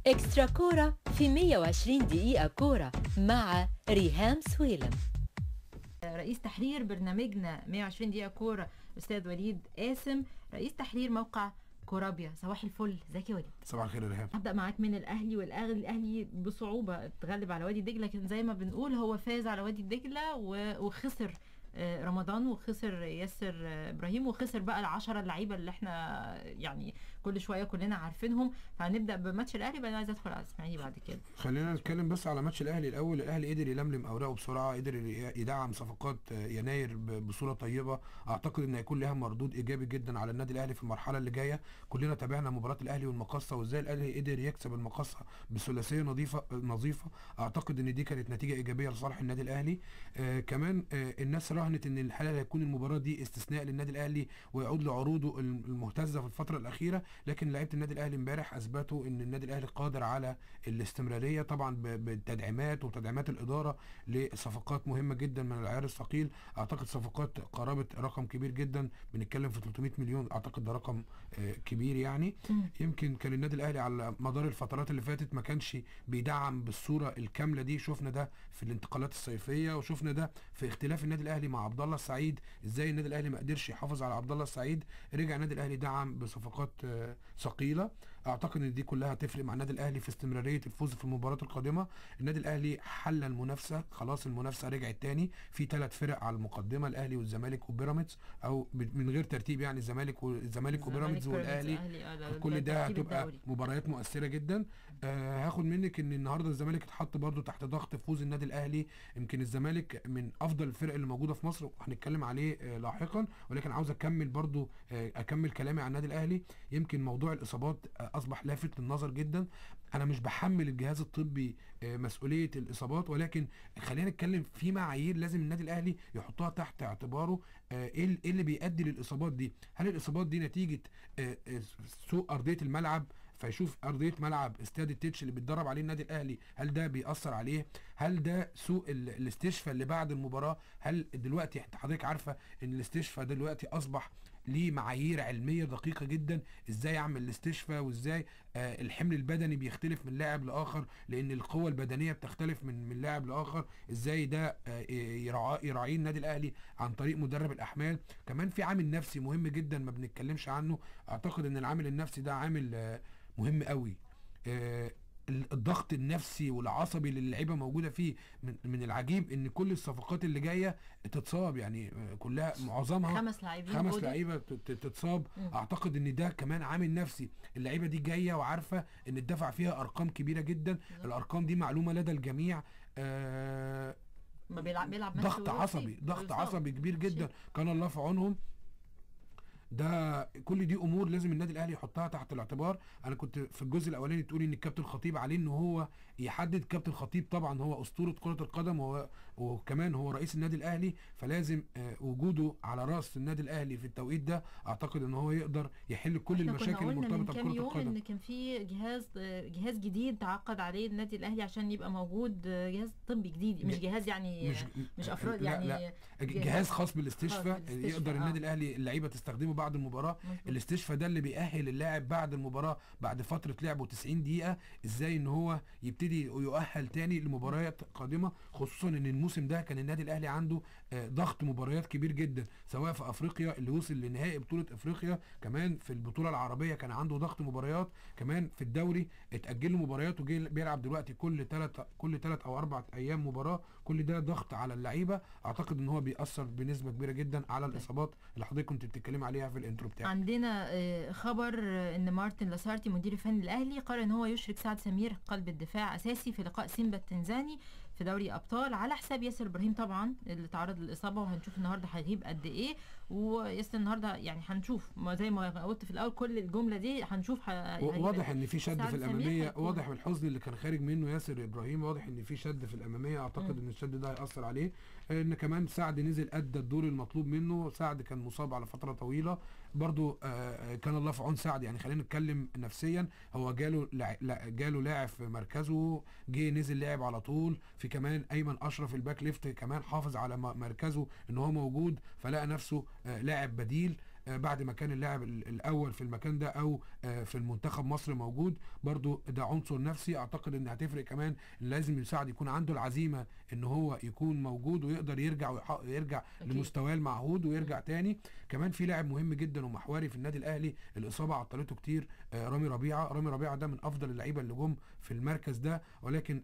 إكسترا كورة في 120 دقيقة كورة مع ريهام سويلم. رئيس تحرير برنامجنا 120 دقيقة كورة أستاذ وليد قاسم، رئيس تحرير موقع كورابيا. صباح الفل، ازيك يا وليد؟ صباح الخير يا ريهام. هبدأ معاك من الأهلي، والأهلي بصعوبة اتغلب على وادي دجلة، لكن زي ما بنقول هو فاز على وادي دجلة وخسر رمضان، وخسر ياسر ابراهيم، وخسر بقى العشرة اللعيبه اللي احنا يعني كل شويه كلنا عارفينهم. فهنبدا بماتش الاهلي، بعدين عايزه ادخل على اسماعيلي بعد كده. خلينا نتكلم بس على ماتش الاهلي الاول. الاهلي قدر يلملم اوراقه بسرعه، قدر يدعم صفقات يناير بصوره طيبه. اعتقد ان هيكون لها مردود ايجابي جدا على النادي الاهلي في المرحله اللي جايه. كلنا تابعنا مباراه الاهلي والمقصه، وازاي الاهلي قدر يكسب المقصه بثلاثيه نظيفه. اعتقد ان دي كانت نتيجه ايجابيه لصالح النادي الاهلي. كمان الناس راهنت ان الحاله هيكون المباراه دي استثناء للنادي الاهلي ويعود لعروضه المهتزه في الفتره الاخيره، لكن لعيبه النادي الاهلي امبارح اثبتوا ان النادي الاهلي قادر على الاستمراريه، طبعا بالتدعيمات وتدعيمات الاداره لصفقات مهمه جدا من العيار الثقيل. اعتقد صفقات قرابه رقم كبير جدا، بنتكلم في 300 مليون، اعتقد ده رقم كبير يعني. يمكن كان النادي الاهلي على مدار الفترات اللي فاتت ما كانش بيدعم بالصوره الكامله دي. شفنا ده في الانتقالات الصيفيه، وشفنا ده في اختلاف النادي الاهلي مع عبد الله السعيد، ازاي النادي الاهلي ما قدرش يحافظ على عبد الله السعيد. رجع النادي الاهلي دعم بصفقات ثقيله. اعتقد ان دي كلها هتفرق مع النادي الاهلي في استمراريه الفوز في المباراه القادمه. النادي الاهلي حل المنافسه، خلاص المنافسه رجعت تاني. في 3 فرق على المقدمه، الاهلي والزمالك وبيراميدز، او من غير ترتيب يعني الزمالك وبيراميدز والاهلي. كل ده هتبقى مباريات مؤثره جدا. هاخد منك ان النهارده الزمالك اتحط برده تحت ضغط فوز النادي الاهلي. يمكن الزمالك من افضل الفرق اللي موجوده في مصر، وهنتكلم عليه لاحقا، ولكن عاوز اكمل كلامي عن النادي الاهلي. يمكن موضوع الاصابات اصبح لافت للنظر جدا. انا مش بحمل الجهاز الطبي مسؤوليه الاصابات، ولكن خلينا نتكلم في معايير لازم النادي الاهلي يحطها تحت اعتباره. ايه اللي بيؤدي للاصابات دي؟ هل الاصابات دي نتيجه سوء ارضيه الملعب؟ فيشوف ارضيه ملعب استاد التتش اللي بيتدرب عليه النادي الاهلي، هل ده بيأثر عليه؟ هل ده سوء الاستشفاء اللي بعد المباراه؟ هل دلوقتي حضرتك عارفه ان الاستشفاء دلوقتي اصبح ليه معايير علميه دقيقه جدا، ازاي اعمل الاستشفاء، وازاي الحمل البدني بيختلف من لاعب لاخر، لان القوه البدنيه بتختلف من لاعب لاخر. ازاي ده يراعيه النادي الاهلي عن طريق مدرب الاحمال. كمان في عامل نفسي مهم جدا ما بنتكلمش عنه. اعتقد ان العامل النفسي ده عامل مهم قوي. الضغط النفسي والعصبي اللي اللعيبه موجوده فيه. من العجيب ان كل الصفقات اللي جايه تتصاب، يعني كلها معظمها 5 لعيبه تتصاب. اعتقد ان ده كمان عامل نفسي. اللعيبه دي جايه وعارفه ان الدفع فيها ارقام كبيره جدا. الارقام دي معلومه لدى الجميع. ما بيلعب ضغط عصبي كبير جدا، كان الله في عونهم. ده كل دي امور لازم النادي الاهلي يحطها تحت الاعتبار. انا كنت في الجزء الاولاني تقولي ان الكابتن الخطيب عليه ان هو يحدد. كابتن الخطيب طبعا هو اسطوره كره القدم، وكمان هو رئيس النادي الاهلي، فلازم وجوده على راس النادي الاهلي في التوقيت ده. اعتقد ان هو يقدر يحل كل المشاكل المرتبطه بكره القدم. ان كان في جهاز جديد تعاقد عليه النادي الاهلي عشان يبقى موجود، جهاز طبي جديد، مش جهاز يعني مش افراد يعني. لا جهاز خاص بالاستشفاء يقدر النادي الاهلي اللعيبه تستخدمه بعد المباراه. الاستشفاء ده اللي بيأهل اللاعب بعد المباراه، بعد فتره لعبه 90 دقيقه، ازاي ان هو يبتدي يؤهل تاني لمباريات قادمه. خصوصا ان الموسم ده كان النادي الاهلي عنده ضغط مباريات كبير جدا، سواء في افريقيا اللي وصل لنهائي بطوله افريقيا، كمان في البطوله العربيه كان عنده ضغط مباريات، كمان في الدوري اتأجل له مباريات وجي بيلعب دلوقتي كل 3 أو 4 ايام مباراه. كل ده ضغط على اللعيبه. اعتقد ان هو بيأثر بنسبه كبيره جدا على الاصابات اللي حضرتك كنت بتتكلمي عليها في الانترو بتاعك. عندنا خبر ان مارتن لاسارتي مدير الفني الاهلي قرر ان هو يشرك سعد سمير قلب الدفاع اساسي في لقاء سيمبا التنزاني في دوري ابطال، على حساب ياسر ابراهيم طبعا اللي تعرض للاصابه. وهنشوف النهارده هيغيب قد ايه. وياسر النهارده يعني هنشوف زي ما قلت في الاول كل الجمله دي هنشوف. واضح ان في شد في الاماميه، واضح من الحزن اللي كان خارج منه ياسر ابراهيم، واضح ان في شد في الاماميه. اعتقد ان الشد ده هيأثر عليه. ان كمان سعد نزل ادى الدور المطلوب منه. سعد كان مصاب على فتره طويله برضو. كان الله في عون سعد. يعني خلينا نتكلم نفسيا، هو جاله لاعب في مركزه، جه نزل لعب على طول. في كمان ايمن اشرف الباك ليفت كمان حافظ على مركزه ان هو موجود، فلقى نفسه لاعب بديل. بعد ما كان اللاعب الاول في المكان ده او في المنتخب مصر موجود، برضو ده عنصر نفسي اعتقد ان هتفرق كمان. لازم يساعد يكون عنده العزيمه ان هو يكون موجود ويقدر يرجع لمستواه المعهود ويرجع تاني. كمان في لاعب مهم جدا ومحوري في النادي الاهلي الاصابه عطلته كتير، رامي ربيعه ده من افضل اللعيبه اللي جم في المركز ده، ولكن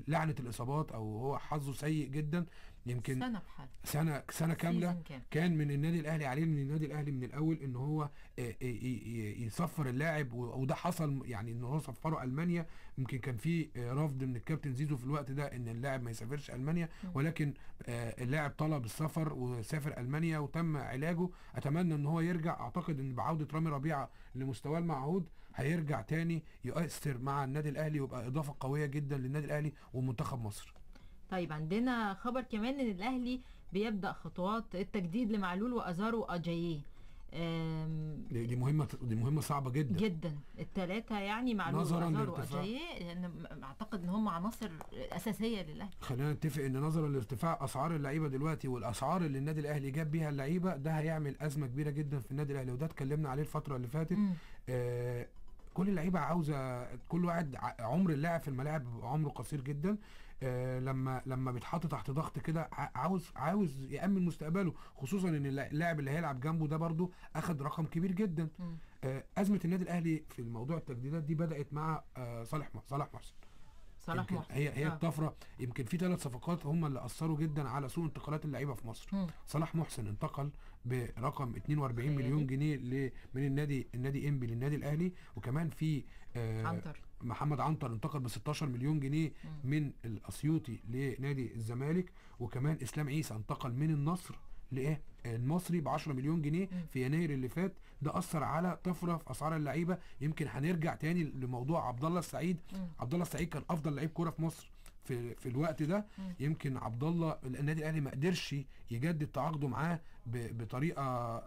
لعنه الاصابات او هو حظه سيء جدا. يمكن سنه بحال سنه كامله كان من النادي الاهلي عليه من النادي الاهلي من الاول ان هو يصفر اللاعب، وده حصل يعني ان هو صفره المانيا. يمكن كان في رفض من الكابتن زيزو في الوقت ده ان اللاعب ما يسافرش المانيا، ولكن اللاعب طلب السفر وسافر المانيا وتم علاجه. اتمنى ان هو يرجع، اعتقد ان بعوده رامي ربيعه لمستواه المعهود هيرجع تاني يؤثر مع النادي الاهلي ويبقى اضافه قويه جدا للنادي الاهلي ومنتخب مصر. طيب عندنا خبر كمان ان الاهلي بيبدا خطوات التجديد لمعلول وازارو واجاييه. دي مهمه صعبه جدا جدا. الثلاثه يعني معلول وازارو واجاييه يعني اعتقد ان هم عناصر اساسيه للاهلي. خلينا نتفق ان نظرا لارتفاع اسعار اللعيبه دلوقتي والاسعار اللي النادي الاهلي جاب بيها اللعيبه، ده هيعمل ازمه كبيره جدا في النادي الاهلي، وده اتكلمنا عليه الفتره اللي فاتت. كل اللعيبه عاوزه، كل واحد عمر اللاعب في الملاعب عمره قصير جدا. لما بيتحط تحت ضغط كده عاوز يأمن مستقبله، خصوصا ان اللاعب اللي هيلعب جنبه ده برضو اخد رقم كبير جدا. ازمه النادي الاهلي في الموضوع التجديدات دي بدات مع صالح محسن. هي الطفره. يمكن في 3 صفقات هم اللي اثروا جدا على سوق انتقالات اللعيبه في مصر. صلاح محسن انتقل برقم 42 مليون جنيه من النادي انبي للنادي الاهلي، وكمان في محمد عنتر انتقل ب 16 مليون جنيه من الاسيوطي لنادي الزمالك، وكمان اسلام عيسى انتقل من النصر المصري ب 10 مليون جنيه في يناير اللي فات. ده اثر على طفره في اسعار اللعيبه. يمكن هنرجع تاني لموضوع عبد الله السعيد. عبد الله السعيد كان افضل لعيب كوره في مصر في الوقت ده. يمكن عبد الله النادي الاهلي ما قدرش يجدد تعاقده معاه بطريقه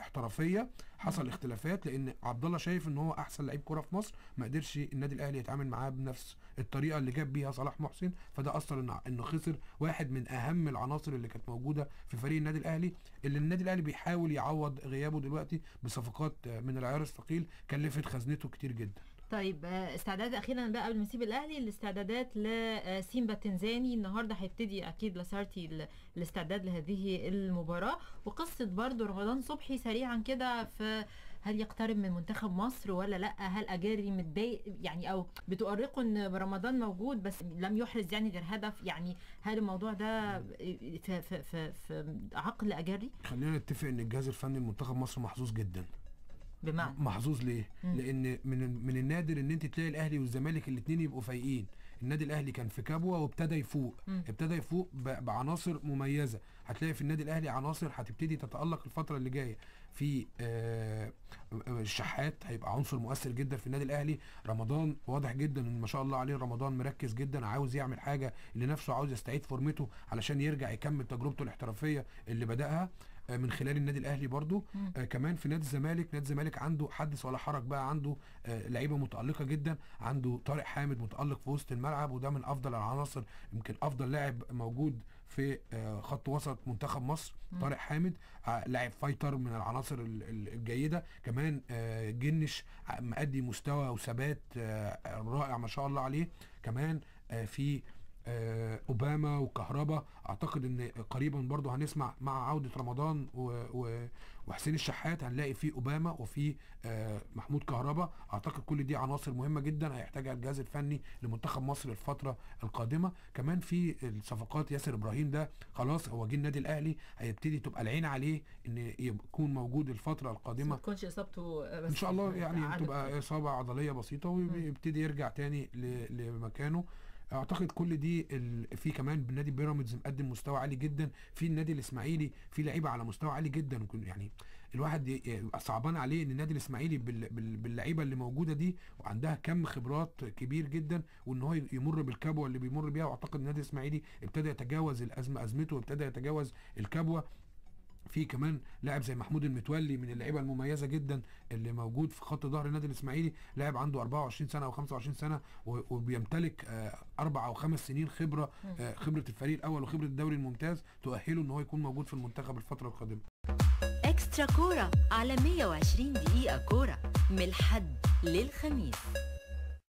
احترافيه، حصل اختلافات لان عبد الله شايف ان هو احسن لعيب كوره في مصر، ما قدرش النادي الاهلي يتعامل معاه بنفس الطريقه اللي جاب بيها صلاح محسن، فده اثر انه خسر واحد من اهم العناصر اللي كانت موجوده في فريق النادي الاهلي، اللي النادي الاهلي بيحاول يعوض غيابه دلوقتي بصفقات من العيار الثقيل كلفت خزنته كتير جدا. طيب استعداد اخيرا بقى قبل ما نسيب الاهلي، الاستعدادات لسيمبا التنزاني. النهارده هيبتدي اكيد لاسارتي الاستعداد لهذه المباراه، وقصه برضو رمضان صبحي سريعا كده، في هل يقترب من منتخب مصر ولا لا؟ هل اجاري متضايق يعني او بتؤرقوا ان رمضان موجود بس لم يحرز يعني غير هدف؟ يعني هل الموضوع ده في عقل اجاري؟ خلينا نتفق ان الجهاز الفني لمنتخب مصر محظوظ جدا. بمعنى محظوظ ليه؟ لان من النادر ان انت تلاقي الاهلي والزمالك الاثنين يبقوا فايقين. النادي الاهلي كان في كبوه وابتدى يفوق بعناصر مميزه. هتلاقي في النادي الاهلي عناصر هتبتدي تتالق الفتره اللي جايه. في الشحات هيبقى عنصر مؤثر جدا في النادي الاهلي. رمضان واضح جدا ان ما شاء الله عليه، رمضان مركز جدا، عاوز يعمل حاجه لنفسه، عاوز يستعيد فورمته علشان يرجع يكمل تجربته الاحترافيه اللي بدأها من خلال النادي الاهلي برضو. كمان في نادي الزمالك عنده حدث ولا حرج بقى، عنده لعيبه متالقه جدا. عنده طارق حامد متالق في وسط الملعب، وده من افضل العناصر، يمكن افضل لاعب موجود في خط وسط منتخب مصر. طارق حامد لاعب فايتر من العناصر الجيده. كمان جنش مؤدي مستوى وثبات رائع ما شاء الله عليه. كمان في اوباما وكهربا. اعتقد ان قريبا برضو هنسمع مع عودة رمضان وحسين الشحات هنلاقي في اوباما وفي محمود كهربا. اعتقد كل دي عناصر مهمة جدا هيحتاجها الجهاز الفني لمنتخب مصر الفترة القادمة. كمان في الصفقات ياسر ابراهيم، ده خلاص هو جه النادي الاهلي، هيبتدي تبقى العين عليه ان يكون موجود الفترة القادمة، ما تكونش اصابته بس ان شاء الله، يعني تبقى اصابة عضلية بسيطة ويبتدي يرجع تاني لمكانه. اعتقد كل دي في كمان بالنادي بيراميدز مقدم مستوى عالي جدا. في النادي الاسماعيلي في لعيبه على مستوى عالي جدا. يعني الواحد صعبان عليه ان النادي الاسماعيلي باللعيبه اللي موجوده دي وعندها كم خبرات كبير جدا، وان هو يمر بالكبوه اللي بيمر بيها. واعتقد النادي الاسماعيلي ابتدى يتجاوز ازمته وابتدى يتجاوز الكبوه. في كمان لاعب زي محمود المتولي من اللعيبه المميزه جدا اللي موجود في خط ظهر النادي الاسماعيلي، لاعب عنده 24 سنه او 25 سنه وبيمتلك 4 أو 5 سنين خبره الفريق الاول وخبره الدوري الممتاز تؤهله ان هو يكون موجود في المنتخب الفتره القادمه. إكسترا كورة على 120 دقيقة كورة من الحد للخميس.